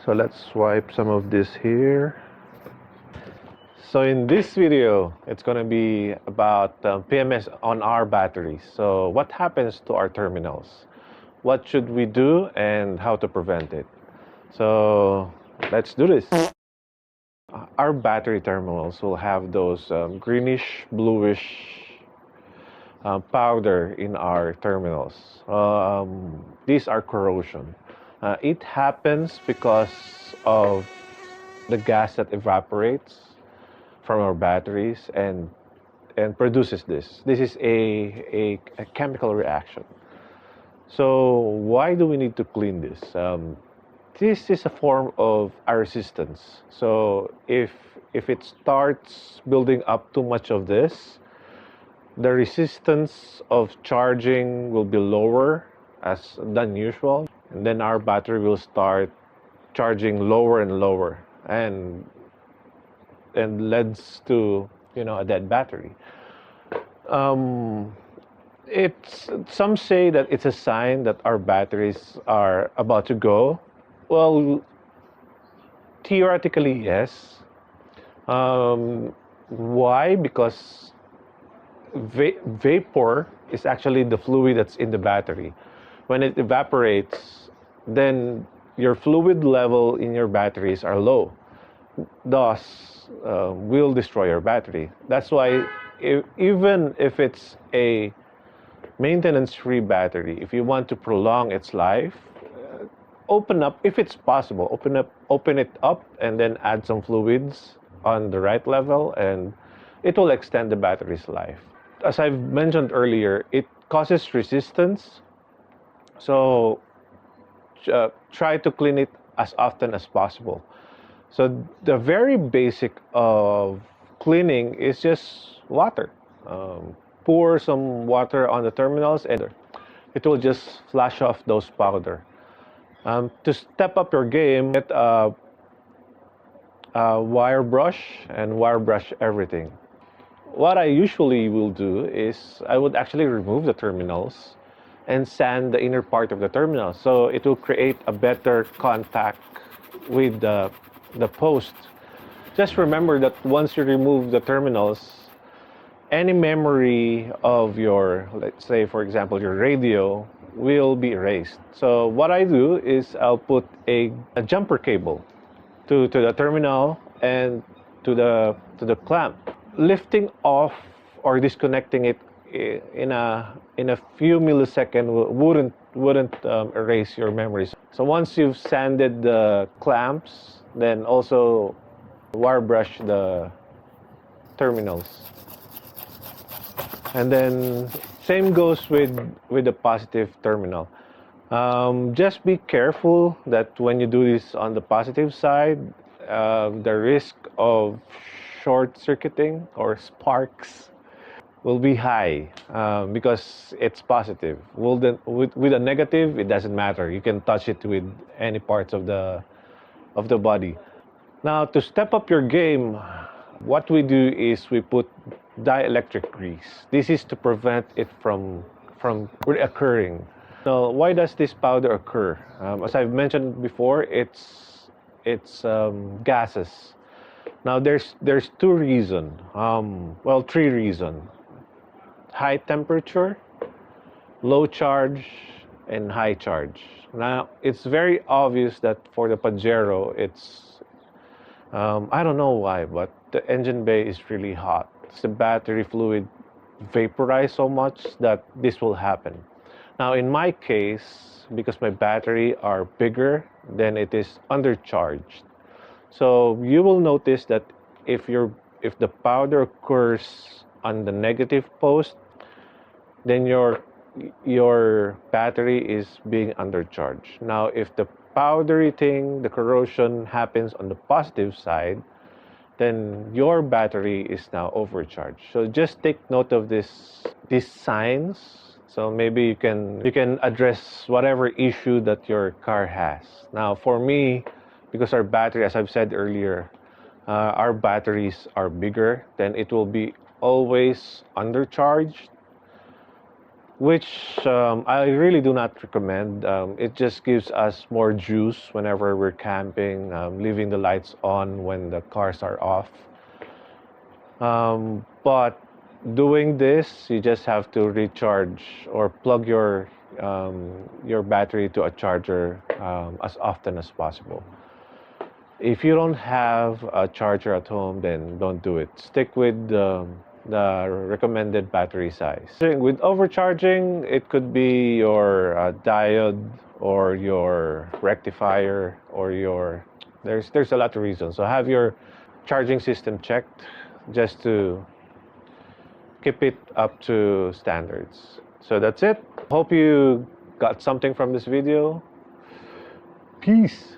So let's swipe some of this here. So in this video, it's going to be about PMS on our batteries. So what happens to our terminals? What should we do and how to prevent it? So let's do this. Our battery terminals will have those greenish, bluish powder in our terminals. These are corrosion. It happens because of the gas that evaporates from our batteries and produces this. This is a chemical reaction. So why do we need to clean this? This is a form of our resistance. So if it starts building up too much of this, the resistance of charging will be lower than usual, and then our battery will start charging lower and lower, and leads to a dead battery. It's some say that it's a sign that our batteries are about to go. Well, theoretically, yes. Why? Because vapor is actually the fluid that's in the battery. When it evaporates, then your fluid level in your batteries are low. Thus, will destroy your battery. That's why even if it's a maintenance-free battery, if you want to prolong its life, open up, if it's possible, open it up and then add some fluids on the right level, and it will extend the battery's life. As I've mentioned earlier, it causes resistance, so try to clean it as often as possible. So the very basic of cleaning is just water. Pour some water on the terminals and it will just flush off those powder. To step up your game, get a wire brush and wire brush everything. What I usually will do is I would actually remove the terminals and sand the inner part of the terminal, so it will create a better contact with the post. Just remember that once you remove the terminals, any memory of your, let's say for example, your radio will be erased. So what I do is I'll put a jumper cable to the terminal and to the clamp. Lifting off or disconnecting it in a few milliseconds wouldn't erase your memories. So once you've sanded the clamps, then also wire brush the terminals. And then same goes with the positive terminal. Just be careful that when you do this on the positive side, the risk of short circuiting or sparks will be high because it's positive. With a negative, it doesn't matter. You can touch it with any parts of the body. Now, to step up your game, what we do is we put dielectric grease. This is to prevent it from reoccurring. Now, why does this powder occur? As I've mentioned before, it's gases. Now, there's two reasons. Three reasons: high temperature, low charge, and high charge. Now, it's very obvious that for the Pajero, it's I don't know why, but the engine bay is really hot. The battery fluid vaporized so much that this will happen. Now, in my case, because my battery are bigger, then it is undercharged. So you will notice that if the powder occurs on the negative post, then your battery is being undercharged. Now, if the powdery thing, the corrosion happens on the positive side, then your battery is now overcharged. So just take note of these signs. So maybe you can address whatever issue that your car has. Now, for me, because our battery, as I've said earlier, our batteries are bigger, then it will be always undercharged. which I really do not recommend. It just gives us more juice whenever we're camping, leaving the lights on when the cars are off. But doing this, you just have to recharge or plug your battery to a charger as often as possible. If you don't have a charger at home, then don't do it. Stick with the recommended battery size. With overcharging, it could be your diode or your rectifier or your there's a lot of reasons. So have your charging system checked just to keep it up to standards. So that's it. Hope you got something from this video. Peace.